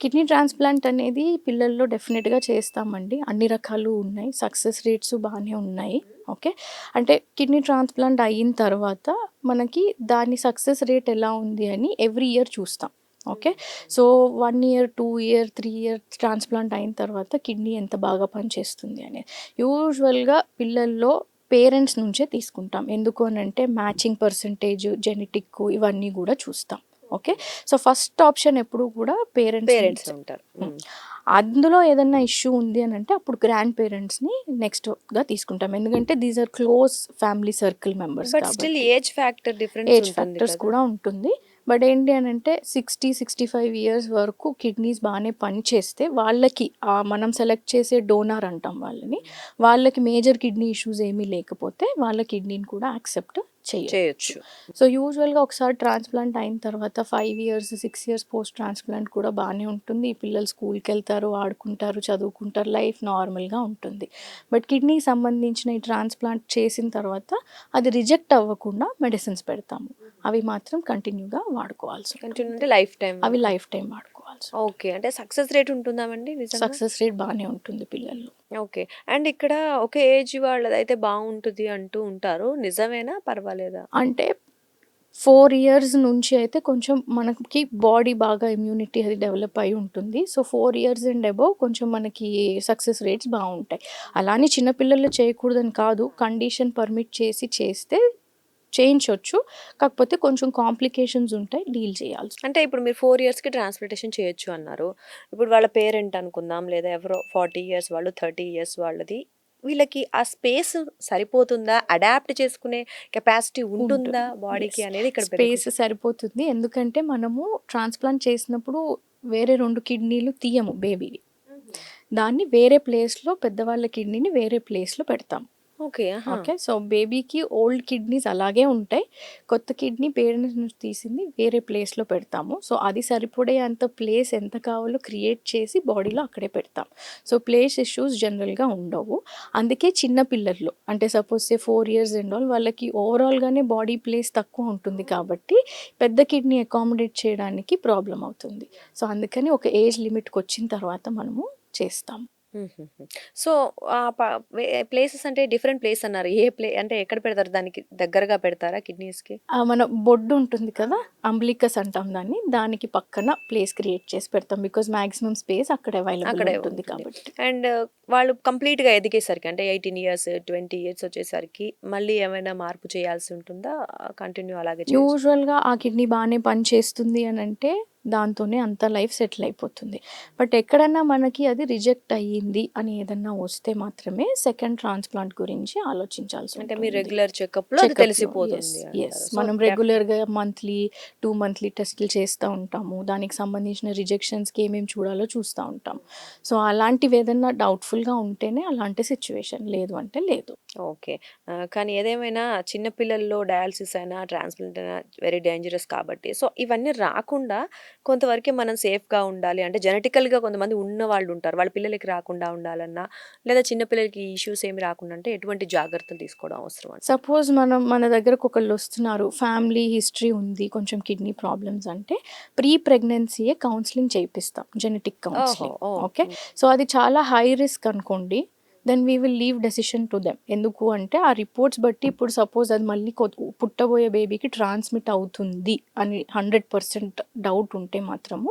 కిడ్నీ ట్రాన్స్‌ప్లాంట్ అనేది పిల్లల్లో డెఫినిట్‌గా చేస్తామండి. అన్ని రకాలు ఉన్నాయి. సక్సెస్ రేట్స్ బానే ఉన్నాయి. ఓకే. అంటే కిడ్నీ ట్రాన్స్‌ప్లాంట్ అయిన తర్వాత మనకి దాని సక్సెస్ రేట్ ఎలా ఉంది అని ఎవ్రీ ఇయర్ చూస్తాం. Okay. So, 1 year, 2 year, 3 year transplant అయిన తర్వాత కిడ్నీ ఎంత బాగా పనిచేస్తుంది అనేది. యూజువల్‌గా పిల్లల్లో పేరెంట్స్ నుంచే తీసుకుంటాం. ఎందుకు అనంటే మ్యాచింగ్ పర్సంటేజ్, జెనెటిక్ ఇవన్నీ కూడా చూస్తాం. ఓకే. సో ఫస్ట్ ఆప్షన్ ఎప్పుడు కూడా పేరెంట్స్ పేరెంట్స్. ఉంటారు. అందులో ఏదన్నా ఇష్యూ ఉంది అని అంటే అప్పుడు గ్రాండ్ పేరెంట్స్ని నెక్స్ట్గా తీసుకుంటాం. ఎందుకంటే these are close family circle members but still కాబట్టి ఏజ్ ఫ్యాక్టర్ డిఫరెన్స్ ఏజ్ ఉంటుంది ఫ్యాక్టర్స్ కదా. కూడా ఉంటుంది. బట్ ఏంటి అని అంటే 60-65 ఇయర్స్ వరకు కిడ్నీస్ బాగానే పనిచేస్తే వాళ్ళకి మనం సెలెక్ట్ చేసే డోనార్ అంటాం వాళ్ళని, వాళ్ళకి మేజర్ కిడ్నీ ఇష్యూస్ ఏమీ లేకపోతే వాళ్ళ కిడ్నీని కూడా యాక్సెప్ట్ చేయొచ్చు. చేయొచ్చు. సో యూజువల్గా ఒకసారి ట్రాన్స్ప్లాంట్ అయిన తర్వాత 5 ఇయర్స్ 6 ఇయర్స్ పోస్ట్ ట్రాన్స్ప్లాంట్ కూడా బాగానే ఉంటుంది. ఈ పిల్లలు స్కూల్కి వెళ్తారు, ఆడుకుంటారు, చదువుకుంటారు, లైఫ్ నార్మల్గా ఉంటుంది. బట్ కిడ్నీకి సంబంధించిన ఈ ట్రాన్స్ప్లాంట్ చేసిన తర్వాత అది రిజెక్ట్ అవ్వకుండా మెడిసిన్స్ పెడతాము. అవి మాత్రం కంటిన్యూగా వాడుకోవాల్సి కంటిన్యూ ఉంటుంది. అంటే లైఫ్ టైం. అవి లైఫ్ టైం వాడుకోవాల్సి ఉంటుంది. ఓకే. అంటే సక్సెస్ రేట్ ఉంటుందామండి నిజంగా? సక్సెస్ రేట్ బాగానే ఉంటుంది పిల్లల్లో. ఓకే. అండ్ ఇక్కడ ఒకే ఏజ్ వాళ్ళదైతే బాగుంటుంది అంటూ ఉంటారు. నిజమేనా? పర్వాలేదా? అంటే 4 ఇయర్స్ నుంచి అయితే కొంచెం మనకి బాడీ బాగా ఇమ్యూనిటీ అది డెవలప్ అయి ఉంటుంది. సో 4 ఇయర్స్ అండ్ అబోవ్ కొంచెం మనకి సక్సెస్ రేట్స్ బాగుంటాయి. అలానే చిన్నపిల్లలు చేయకూడదని కాదు, కండిషన్ పర్మిట్ చేస్తే చేయించవచ్చు. కాకపోతే కొంచెం కాంప్లికేషన్స్ ఉంటాయి, డీల్ చేయాల్సి. అంటే ఇప్పుడు మీరు 4 ఇయర్స్‌కి ట్రాన్స్‌ప్లాంటేషన్ చేయొచ్చు అన్నారు. ఇప్పుడు వాళ్ళ పేరెంట్ అనుకుందాం, లేదా ఎవరో 40 ఇయర్స్ వాళ్ళు, 30 ఇయర్స్ వాళ్ళది. వీళ్ళకి ఆ స్పేస్ సరిపోతుందా? అడాప్ట్ చేసుకునే కెపాసిటీ ఉంటుందా బాడీకి అనేది ఇక్కడ స్పేస్ సరిపోతుంది. ఎందుకంటే మనము ట్రాన్స్ప్లాంట్ చేసినప్పుడు వేరే 2 కిడ్నీలు తీయము బేబీవి. దాన్ని వేరే ప్లేస్లో, పెద్దవాళ్ళ కిడ్నీని వేరే ప్లేస్లో పెడతాం. ఓకే. ఆహా! ఓకే. సో బేబీకి ఓల్డ్ కిడ్నీస్ అలాగే ఉంటాయి. కొత్త కిడ్నీ పేరెంట్స్ నుంచి తీసింది వేరే ప్లేస్లో పెడతాము. సో అది సరిపడే అంత ప్లేస్ ఎంత కావాలో క్రియేట్ చేసి బాడీలో అక్కడే పెడతాం. సో ప్లేస్ ఇష్యూస్ జనరల్గా ఉండవు. అందుకే చిన్న పిల్లల్లో అంటే సపోజ్ 4 ఇయర్స్ అండ్ ఆల్ వాళ్ళకి ఓవరాల్గానే బాడీ ప్లేస్ తక్కువ ఉంటుంది కాబట్టి పెద్ద కిడ్నీ అకామిడేట్ చేయడానికి ప్రాబ్లం అవుతుంది. సో అందుకని ఒక ఏజ్ లిమిట్కి వచ్చిన తర్వాత మనము చేస్తాం. సో ప్లేసెస్ అంటే డిఫరెంట్ ప్లేస్ అన్నారు. అంటే ఎక్కడ పెడతారు? దానికి దగ్గరగా పెడతారా కిడ్నీస్‌కి? మన బొడ్డు ఉంటుంది కదా, అంబ్లికస్ అంటాం దాన్ని. దానికి పక్కన ప్లేస్ క్రియేట్ చేసి పెడతాం. బికాజ్ మాక్సిమం స్పేస్ అక్కడ అవైలబుల్ అక్కడే ఉంటుంది ఉంటుంది. కాబట్టి. అండ్ వాళ్ళు కంప్లీట్‌గా ఎదిగేసరికి అంటే 18 ఇయర్స్, 20 ఇయర్స్ వచ్చేసరికి మళ్ళీ ఏమైనా మార్పు చేయాల్సి ఉంటుందా? కంటిన్యూ అలాగే చేయొచ్చా? యూజువల్గా ఆ కిడ్నీ బాగానే పనిచేస్తుంది అని అంటే దాంతోనే అంత లైఫ్ సెటిల్ అయిపోతుంది. బట్ ఎక్కడన్నా మనకి అది రిజెక్ట్ అయ్యింది అని ఏదన్నా వస్తే మాత్రమే సెకండ్ ట్రాన్స్ప్లాంట్ గురించి ఆలోచించాల్సి అంటే ఉంటుంది. మీ రెగ్యులర్ చెకప్‌లో అది చెకప్‌లో తెలిసిపోతుంది ఎస్ అంటారు. సో మనం రెగ్యులర్గా మంత్లీ 2 మంత్లీ టెస్టులు చేస్తూ ఉంటాము. దానికి సంబంధించిన రిజెక్షన్స్కి ఏమేమి చూడాలో చూస్తూ ఉంటాం. సో అలాంటివి ఏదన్నా డౌట్ఫుల్గా ఉంటేనే అలాంటి సిచ్యువేషన్, లేదు అంటే లేదు. ఓకే. కానీ ఏదేమైనా చిన్న పిల్లల్లో డయాలిసిస్ అయినా, ట్రాన్స్‌ప్లాంట్ అయినా వెరీ డేంజరస్ కాబట్టి, సో ఇవన్నీ రాకుండా కొంతవరకే మనం సేఫ్‌గా ఉండాలి. అంటే జెనెటికల్‌గా కొంతమంది ఉన్నవాళ్ళు ఉంటారు. వాళ్ళ పిల్లలకి రాకుండా ఉండాలన్నా, లేదా చిన్న పిల్లలకి ఈ ఇష్యూస్ ఏమి రాకుండా అంటే ఎటువంటి జాగ్రత్తలు తీసుకోవడం అవసరం అంటారు? సపోజ్ మన దగ్గరకు ఒకళ్ళు వస్తున్నారు, ఫ్యామిలీ హిస్టరీ ఉంది కొంచెం కిడ్నీ ప్రాబ్లమ్స్ అంటే ప్రీ ప్రెగ్నెన్సీయే కౌన్సిలింగ్ చేయిస్తాం, జెనెటిక్ ఓహో! కౌన్సిలింగ్. ఓహ్! ఓకే. సో అది చాలా హై రిస్క్ అనుకోండి, then we will leave decision to them. ఎందుకు అంటే ఆ రిపోర్ట్స్ బట్టి ఇప్పుడు సపోజ్ అది మళ్ళీ పుట్టబోయే బేబీకి ట్రాన్స్మిట్ అవుతుంది అని 100% డౌట్ ఉంటే మాత్రము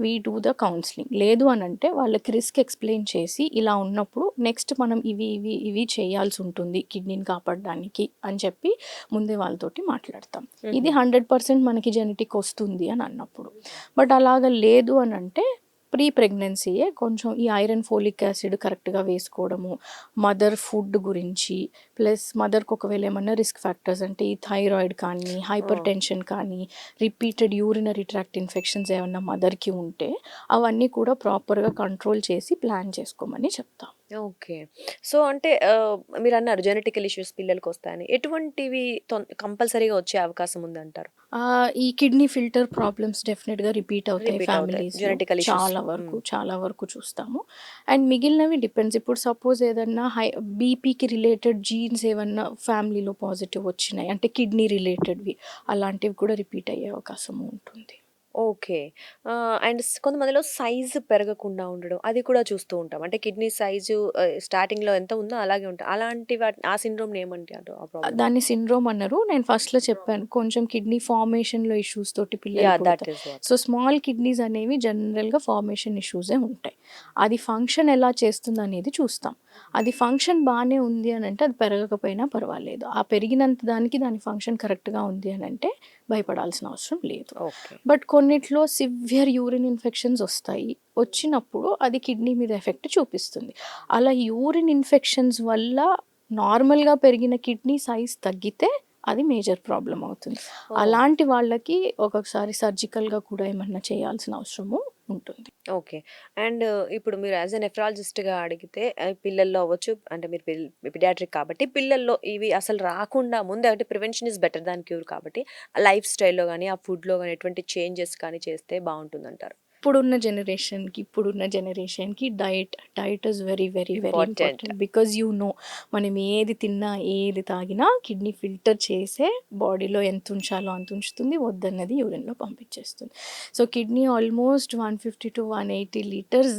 వీ డూ ద కౌన్సిలింగ్. లేదు అని అంటే వాళ్ళకి రిస్క్ ఎక్స్ప్లెయిన్ చేసి ఇలా ఉన్నప్పుడు నెక్స్ట్ మనం ఇవి చేయాల్సి ఉంటుంది కిడ్నీని కాపాడడానికి అని చెప్పి ముందే వాళ్ళతోటి మాట్లాడతాం. ఇది 100% మనకి జెనెటిక్ వస్తుంది అని అన్నప్పుడు. బట్ అలాగ లేదు అని అంటే ప్రీ ప్రెగ్నెన్సీయే కొంచెం ఈ ఐరన్, ఫోలిక్ యాసిడ్ కరెక్ట్గా వేసుకోవడము, మదర్ ఫుడ్ గురించి, ప్లస్ మదర్కి ఒకవేళ ఏమన్నా రిస్క్ ఫ్యాక్టర్స్ అంటే ఈ థైరాయిడ్ కానీ, హైపర్ టెన్షన్ కానీ, రిపీటెడ్ యూరినరీ ట్రాక్ట్ ఇన్ఫెక్షన్స్ ఏమన్నా మదర్కి ఉంటే అవన్నీ కూడా ప్రాపర్గా కంట్రోల్ చేసి ప్లాన్ చేసుకోమని చెప్తాం. ఓకే. సో అంటే మీరన్నారు జెనెటికల్ ఇష్యూస్ పిల్లలకి వస్తాయని. ఎటువంటివి కంపల్సరీగా వచ్చే అవకాశం ఉందంటారు? ఈ కిడ్నీ ఫిల్టర్ ప్రాబ్లమ్స్ డెఫినెట్గా రిపీట్ అవుతాయి రిపీట్ అవుతాయి. ఫ్యామిలీస్లో. Genetical issues. చాలా వరకు చూస్తాము. అండ్ మిగిలినవి డిపెండ్స్. ఇప్పుడు సపోజ్ ఏదన్నా బీపీకి రిలేటెడ్ జీన్స్ ఏమన్నా ఫ్యామిలీలో పాజిటివ్ వచ్చినాయి అంటే కిడ్నీ రిలేటెడ్వి, అలాంటివి కూడా రిపీట్ అయ్యే అవకాశం ఉంటుంది. ఓకే. అండ్ కొంతమందిలో సైజ్ పెరగకుండా ఉండడం అది కూడా చూస్తూ ఉంటాం. అంటే కిడ్నీ సైజు స్టార్టింగ్‌లో ఎంత ఉందో అలాగే ఉంటాయి. అలాంటి ఆ సిండ్రోమ్‌ని ఏమంటారు? ఆ ప్రాబ్లమ్? దాన్ని సిండ్రోమ్ అన్నారు. నేను ఫస్ట్‌లో చెప్పాను కొంచెం కిడ్నీ ఫార్మేషన్‌లో ఇష్యూస్ తోటి పిల్లలు యాహ్! దట్ పుడతారు. Is what. So small kidneys అనేవి జనరల్‌గా ఫార్మేషన్ ఇష్యూసే ఉంటాయి. అది ఫంక్షన్ ఎలా చేస్తుందనేది చూస్తాం. అది ఫంక్షన్ బాగానే ఉంది అని అంటే అది పెరగకపోయినా పర్వాలేదు. ఆ పెరిగినంత దానికి దాని ఫంక్షన్ కరెక్ట్‌గా ఉంది అని అంటే భయపడాల్సిన అవసరం లేదు. ఓకే. బట్ కొన్నిట్లో సివియర్ యూరిన్ ఇన్ఫెక్షన్స్ వస్తాయి. వచ్చినప్పుడు అది కిడ్నీ మీద ఎఫెక్ట్ చూపిస్తుంది. అలా యూరిన్ ఇన్ఫెక్షన్స్ వల్ల నార్మల్‌గా పెరిగిన కిడ్నీ సైజ్ తగ్గితే అది మేజర్ ప్రాబ్లమ్ అవుతుంది. ఓహ్! అలాంటి వాళ్ళకి ఒక్కొక్కసారి సర్జికల్‌గా కూడా ఏమన్నా చేయాల్సిన అవసరము ఉంటుంది. ఓకే. అండ్ ఇప్పుడు మీరు యాస్ ఎ నెఫ్రాలజిస్ట్‌గా అడిగితే పిల్లల్లో అవ్వచ్చు, అంటే మీరు పిడియాట్రిక్ కాబట్టి పిల్లల్లో ఇవి అసలు రాకుండా ముందే, అంటే prevention is better than cure కాబట్టి ఆ లైఫ్ స్టైల్‌లో గాని, ఆ ఫుడ్‌లో గాని ఎటువంటి చేంజెస్ కానీ చేస్తే బావుంటుందంటారు? ఇప్పుడున్న జనరేషన్‌కి diet is very, very, very important. Important. Because మనం ఏది తిన్నా, ఏది తాగినా కిడ్నీ ఫిల్టర్ చేసే బాడీలో ఎంత ఉంచాలో అంత ఉంచుతుంది. వద్దన్నది యూరిన్‌లో పంపించేస్తుంది. So, kidney almost 150-180 litres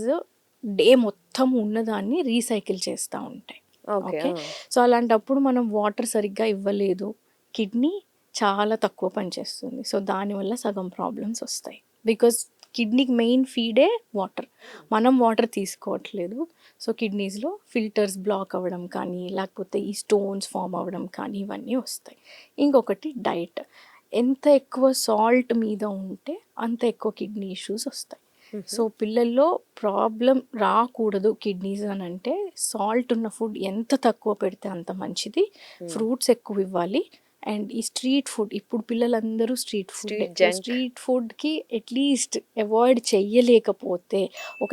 day మొత్తం ఉన్నదాన్ని రీసైకిల్ చేస్తా ఉంటాయి. ఓకే. ఓకే. సో, అలాంటప్పుడు మనం వాటర్ సరిగ్గా ఇవ్వలేదు. కిడ్నీ చాలా తక్కువ పనిచేస్తుంది. సో, దానివల్ల సగం ప్రాబ్లమ్స్ వస్తాయి. బికాజ్ కిడ్నీకి మెయిన్ ఫీడే వాటర్. మనం వాటర్ తీసుకోవట్లేదు. సో, కిడ్నీస్‌లో ఫిల్టర్స్ బ్లాక్ అవ్వడం కానీ, లేకపోతే ఈ స్టోన్స్ ఫార్మ్ అవ్వడం కానీ ఇవన్నీ వస్తాయి. ఇంకొకటి డైట్. ఎంత ఎక్కువ సాల్ట్ మీద ఉంటే అంత ఎక్కువ కిడ్నీ ఇష్యూస్ వస్తాయి. సో, పిల్లల్లో ప్రాబ్లమ్ రాకూడదు కిడ్నీస్ అని అంటే సాల్ట్ ఉన్న ఫుడ్ ఎంత తక్కువ పెడితే అంత మంచిది. ఫ్రూట్స్ ఎక్కువ ఇవ్వాలి. అండ్ ఈ స్ట్రీట్ ఫుడ్, ఇప్పుడు పిల్లలందరూ స్ట్రీట్ స్ట్రీట్ జంక్. స్ట్రీట్ ఫుడ్కి అట్లీస్ట్ అవాయిడ్ చెయ్యలేకపోతే ఒక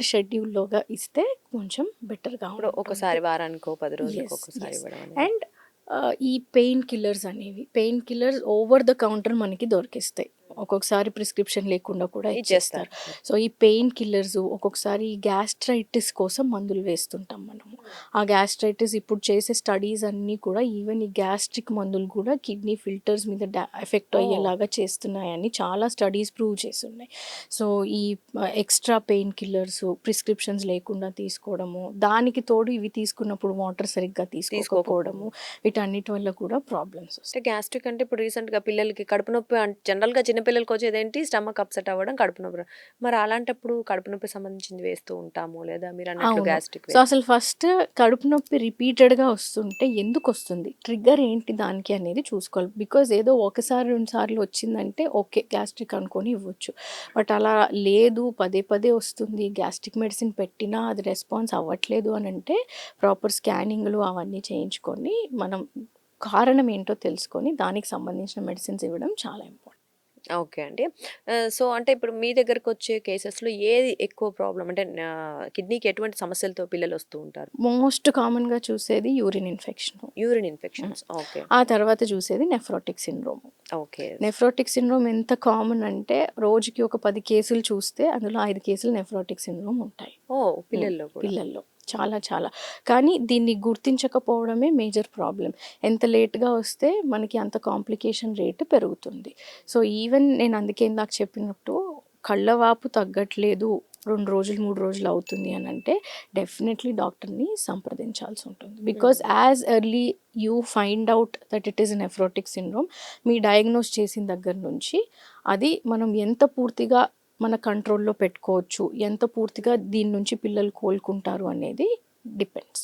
షెడ్యూల్లోగా ఇస్తే కొంచెం బెటర్గా ఇప్పుడు ఉంటుంది. ఒకసారి వారానికో 10 రోజులకో Yes, ఒకసారి yes. ఇవ్వడం అనేది. అండ్ ఈ pain killers over the counter మనకి దొరికిస్తాయి. ఒక్కొక్కసారి ప్రిస్క్రిప్షన్ లేకుండా కూడా ఇచ్చేస్తారు. ఇచ్చేస్తారు. సో, ఈ పెయిన్ కిల్లర్స్ ఒక్కొక్కసారి గ్యాస్ట్రైటిస్ కోసం మందులు వేస్తుంటాం మనము. ఆ గ్యాస్ట్రైటిస్ ఇప్పుడు చేసే స్టడీస్ అన్నీ కూడా ఈవెన్ ఈ గ్యాస్ట్రిక్ మందులు కూడా కిడ్నీ ఫిల్టర్స్ మీద ఎఫెక్ట్ ఓ. అయ్యేలాగా చేస్తున్నాయని చాలా స్టడీస్ ప్రూవ్ చేస్తున్నాయి. సో, ఈ ఎక్స్ట్రా పెయిన్ కిల్లర్స్ ప్రిస్క్రిప్షన్స్ లేకుండా తీసుకోవడము, దానికి తోడు ఇవి తీసుకున్నప్పుడు వాటర్ సరిగ్గా తీసుకోకపోవడము, వీటన్నిటి వల్ల కూడా ప్రాబ్లమ్స్ అంటే వస్తాయి. గ్యాస్ట్రిక్ అంటే ఇప్పుడు రీసెంట్‌గా పిల్లలకి కడుపు నొప్పి జనరల్‌గా చిన్న పిల్లలకి వచ్చేదేంటి స్టమక్ అప్సెట్ అవ్వడం, కడుపు నొప్పి మరి అలాంటప్పుడు కడుపు నొప్పికి సంబంధించింది వేస్తూ ఉంటాము, లేదా మీరు అన్నట్లు అవును. గ్యాస్ట్రిక్ సో, అసలు ఫస్ట్ కడుపు నొప్పి రిపీటెడ్‌గా వస్తుంటే ఎందుకొస్తుంది? ట్రిగ్గర్ ఏంటి దానికి అనేది చూసుకోవాలి. బికాజ్ ఏదో ఒకసారి, 2 సార్లు వచ్చిందంటే ఓకే. గ్యాస్ట్రిక్ అనుకోని ఇవ్వచ్చు. బట్ అలా లేదు, పదే పదే వస్తుంది, గ్యాస్ట్రిక్ మెడిసిన్ పెట్టినా అది రెస్పాన్స్ అవ్వట్లేదు అనంటే ప్రాపర్ స్కానింగ్‌లు అవన్నీ చేయించుకొని మనం కారణం ఏంటో తెలుసుకొని దానికి సంబంధించిన మెడిసిన్స్ ఇవ్వడం చాలా ఇంపార్టెంట్. ఓకే అండి. సో, అంటే ఇప్పుడు మీ దగ్గరకొచ్చే కేసెస్‌లో ఏది ఎక్కువ ప్రాబ్లమ్, అంటే కిడ్నీకి ఎటువంటి సమస్యలతో పిల్లలొస్తూ ఉంటారు? మోస్ట్ కామన్‌గా చూసేది urine infection. Urine infections. Okay. ఆ తర్వాత చూసేది nephrotic syndrome. Okay. Nephrotic syndrome ఎంత కామన్ అంటే రోజుకి ఒక 10 కేసులు చూస్తే అందులో 5 కేసులు నెఫ్రోటిక్ సిండ్రోమ్ ఉంటాయి. ఓహ్! పిల్లల్లో కూడా. పిల్లల్లో చాలా. కానీ దీన్ని గుర్తించకపోవడమే మేజర్ ప్రాబ్లం. ఎంత లేట్‌గా వస్తే మనకి అంత కాంప్లికేషన్ రేట్ పెరుగుతుంది. సో, ఈవెన్ నేను అందుకే ఇందాక చెప్పినట్టు కళ్ళవాపు తగ్గట్లేదు, 2 రోజులు, 3 రోజులు అవుతుంది అనంటే డెఫినెట్‌లీ డాక్టర్‌ని సంప్రదించాల్సి ఉంటుంది. Because as early you find out that it is nephrotic syndrome, me diagnose చేసిన దగ్గర నుంచి అది మనం ఎంత పూర్తిగా మన కంట్రోల్‌లో పెట్టుకోవచ్చు, ఎంత పూర్తిగా దీని నుంచి పిల్లలు కోలుకుంటారు అనేది డిపెండ్స్.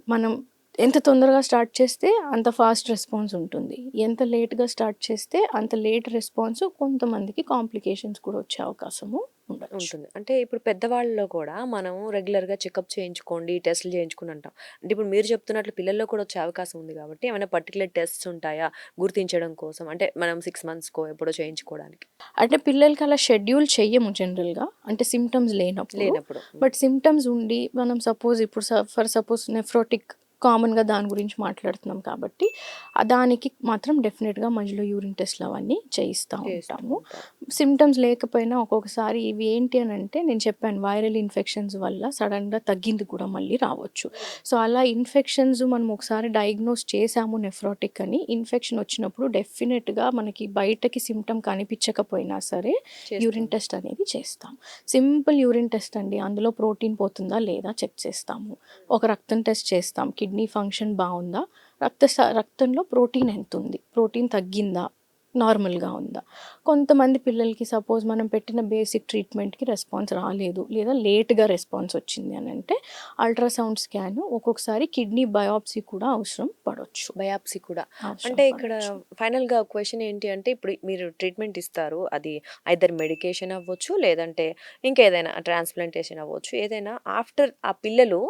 మనం ఎంత తొందరగా స్టార్ట్ చేస్తే అంత ఫాస్ట్ రెస్పాన్స్ ఉంటుంది. ఎంత లేట్‌గా స్టార్ట్ చేస్తే అంత లేట్ రెస్పాన్స్, కొంతమందికి కాంప్లికేషన్స్ కూడా వచ్చే అవకాశము ఉండొచ్చు. ఉంటుంది. అంటే ఇప్పుడు పెద్దవాళ్ళలో కూడా మనం రెగ్యులర్‌గా చెకప్ చేయించుకోండి, టెస్టులు చేయించుకోండి అంటాం. అంటే ఇప్పుడు మీరు చెప్తున్నట్లు పిల్లల్లో కూడా వచ్చే అవకాశం ఉంది కాబట్టి ఏమైనా పర్టిక్యులర్ టెస్ట్స్ ఉంటాయా గుర్తించడం కోసం? అంటే మనం 6 మంత్స్‌కో ఎప్పుడో చేయించుకోవడానికి. అంటే పిల్లలకి అలా షెడ్యూల్ చెయ్యము జనరల్‌గా. అంటే సింప్టమ్స్ లేనప్పుడు. బట్ సింప్టమ్స్ ఉండి మనం సపోజ్ ఇప్పుడు ఫర్ సపోజ్ నెఫ్రోటిక్ కామన్‌గా దాని గురించి మాట్లాడుతున్నాం కాబట్టి దానికి మాత్రం డెఫినెట్‌గా మధ్యలో యూరిన్ టెస్ట్‌లు అవన్నీ చేయిస్తా చేస్తూ ఉంటాము. ఉంటారు. సింప్టమ్స్ లేకపోయినా ఒక్కొక్కసారి ఇవి ఏంటి అనంటే నేను చెప్పాను వైరల్ ఇన్ఫెక్షన్స్ వల్ల సడన్‌గా తగ్గింది కూడా మళ్ళీ రావచ్చు. సో, అలా ఇన్ఫెక్షన్స్ మనం ఒకసారి డయాగ్నోస్ చేసాము నెఫ్రోటిక్ అని, ఇన్ఫెక్షన్ వచ్చినప్పుడు డెఫినెట్‌గా మనకి బయటకి సింప్టమ్ కనిపించకపోయినా సరే యూరిన్ టెస్ట్ అనేది చేస్తాం. సింపుల్ యూరిన్ టెస్ట్ అండి. అందులో ప్రోటీన్ పోతుందా లేదా చెక్ చేస్తాము. ఒక రక్తం టెస్ట్ చేస్తాం. కిడ్నీ ఫంక్షన్ బాగుందా, రక్తంలో ప్రోటీన్ ఎంతుంది, ప్రోటీన్ తగ్గిందా, నార్మల్గా ఉందా. కొంతమంది పిల్లలకి సపోజ్ మనం పెట్టిన బేసిక్ ట్రీట్మెంట్కి రెస్పాన్స్ రాలేదు లేదా లేట్గా రెస్పాన్స్ వచ్చింది అని అంటే అల్ట్రాసౌండ్ స్కాన్, ఒక్కొక్కసారి కిడ్నీ బయాప్సీ కూడా అవసరం పడవచ్చు. బయాప్సీ కూడా. అవసరం అంటే ఇక్కడ పడవచ్చు. ఫైనల్‌గా క్వెషన్ ఏంటి అంటే, ఇప్పుడు మీరు ట్రీట్మెంట్ ఇస్తారు. అది ఐదర్ మెడికేషన్ అవ్వచ్చు, లేదంటే ఇంకేదైనా ట్రాన్స్‌ప్లాంటేషన్ అవ్వచ్చు. ఏదైనా ఆఫ్టర్ ఆ పిల్లలు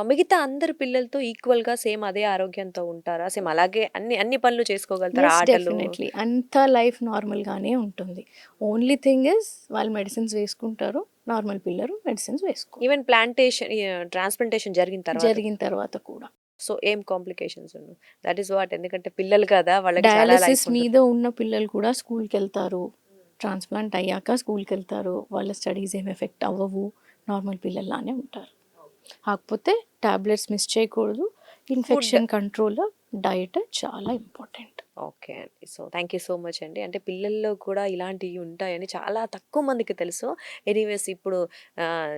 మిగతా అందరు పిల్లలతో ఈక్వల్‌గా సేమ్ అదే ఆరోగ్యంతో ఉంటారా? సేమ్ అలాగే అన్ని పనులు చేసుకోగలుగుతారా? ఎస్, ఆటలు డెఫినెట్లీ అంతా లైఫ్ నార్మల్గానే ఉంటుంది. ఓన్లీ థింగ్ ఇస్ వాళ్ళు మెడిసిన్స్ వేసుకుంటారు, నార్మల్ పిల్లలు మెడిసిన్స్ వేసుకో ఈవెన్ ట్రాన్స్‌ప్లాంటేషన్ జరిగిన తర్వాత కూడా. సో, ఏం కాంప్లికేషన్స్ ఉండవు. దట్ ఈస్ వాట్, ఎందుకంటే పిల్లలు కదా! వాళ్ళకి చాలా డయాలిసిస్ లైఫ్ ఉంటుంది. మీద ఉన్న పిల్లలు కూడా స్కూల్కి వెళ్తారు, ట్రాన్స్ప్లాంట్ అయ్యాక స్కూల్కి వెళ్తారు, వాళ్ళ స్టడీస్ ఏం ఎఫెక్ట్ అవ్వవు, నార్మల్ పిల్లల్లానే ఉంటారు. కాకపోతే టాబ్లెట్స్ మిస్ చేయకూడదు, ఇన్ఫెక్షన్ కంట్రోల్, డయట్ చాలా ఇంపార్టెంట్. ఓకే అండి. So, thank you so much అండి. అంటే పిల్లల్లో కూడా ఇలాంటివి ఉంటాయని చాలా తక్కువ మందికి తెలుసు. ఎనీవేస్ ఇప్పుడు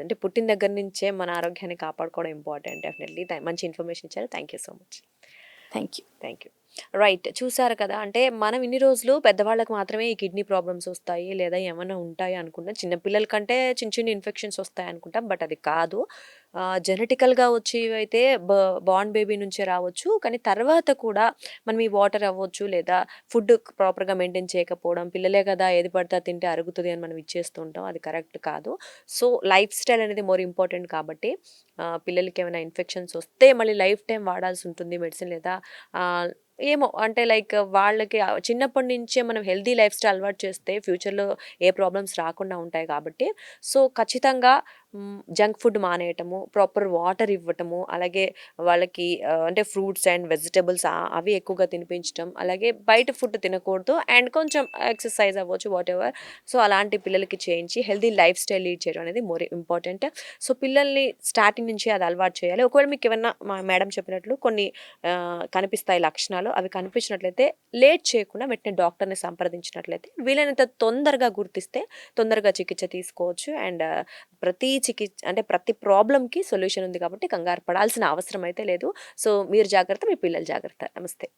అంటే పుట్టిన దగ్గర నుంచే మన ఆరోగ్యాన్ని కాపాడుకోవడం ఇంపార్టెంట్. డెఫినెట్లీ మంచి ఇన్ఫర్మేషన్ ఇచ్చారు. Thank you so much. Thank you. Thank you. Right, చూసారు కదా! అంటే మనం ఇన్ని రోజులు పెద్దవాళ్ళకి మాత్రమే ఈ కిడ్నీ ప్రాబ్లమ్స్ వస్తాయి లేదా ఏమైనా ఉంటాయి అనుకున్నాం. చిన్న పిల్లల కంటే చిన్న ఇన్ఫెక్షన్స్ వస్తాయి అనుకుంటాం. బట్ అది కాదు. జెనెటికల్‌గా వచ్చేవైతే బార్న్ బేబీ నుంచే రావచ్చు. కానీ తర్వాత కూడా మనం ఈ వాటర్ అవ్వచ్చు లేదా ఫుడ్ ప్రాపర్‌గా మెయింటైన్ చేయకపోవడం, పిల్లలే కదా ఏది పడితే అది తింటే అరుగుతది అని మనం ఇచ్చేస్తూ ఉంటాం. అది కరెక్ట్ కాదు. సో, లైఫ్ స్టైల్ అనేది మోర్ ఇంపార్టెంట్ కాబట్టి పిల్లలకి ఏమైనా ఇన్ఫెక్షన్స్ వస్తే మళ్ళీ లైఫ్ టైమ్ వాడాల్సి ఉంటుంది మెడిసిన్ లేదా ఆహ్, ఏమో అంటే లైక్ వాళ్ళకి చిన్నప్పటి నుంచే మనం హెల్తీ లైఫ్ స్టైల్ అలవాటు చేస్తే ఫ్యూచర్‌లో ఏ ప్రాబ్లమ్స్ రాకుండా ఉంటాయి కాబట్టి, సో, ఖచ్చితంగా జంక్ ఫుడ్ మానేయటము, ప్రాపర్ వాటర్ ఇవ్వటము, అలాగే వాళ్ళకి అంటే ఫ్రూట్స్ అండ్ వెజిటబుల్స్ అవి ఎక్కువగా తినిపించటం, అలాగే బయట ఫుడ్ తినకూడదు అండ్ కొంచెం ఎక్సర్సైజ్ అవ్వచ్చు వాటెవర్. సో, అలాంటి పిల్లలకి చేయించి హెల్తీ లైఫ్ స్టైల్ లీడ్ చేయడం అనేది మోర్ ఇంపార్టెంట్. సో, పిల్లల్ని స్టార్టింగ్ నుంచి అది అలవాటు చేయాలి. ఒకవేళ మీకు ఏమన్నా మా మేడం చెప్పినట్లు కొన్ని కనిపిస్తాయి లక్షణాలు, అవి కనిపించినట్లయితే లేట్ చేయకుండా వెంటనే డాక్టర్‌ని సంప్రదించినట్లయితే వీలైనంత తొందరగా గుర్తిస్తే తొందరగా చికిత్స తీసుకోవచ్చు. అండ్ ప్రతి ప్రాబ్లమ్‌కి సొల్యూషన్ ఉంది కాబట్టి కంగారు పడాల్సిన అవసరం అయితే లేదు. సో, మీరు జాగ్రత్త, మీ పిల్లలు జాగ్రత్త. నమస్తే.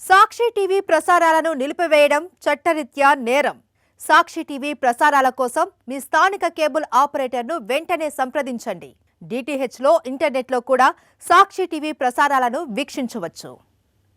సాక్షి టీవీ ప్రసారాలను నిలిపివేయడం చట్టరీత్యా నేరం. సాక్షి టీవీ ప్రసారాల కోసం మీ స్థానిక కేబుల్ ఆపరేటర్ను వెంటనే సంప్రదించండి. DTHలో ఇంటర్నెట్లో కూడా సాక్షి టీవీ ప్రసారాలను వీక్షించవచ్చు.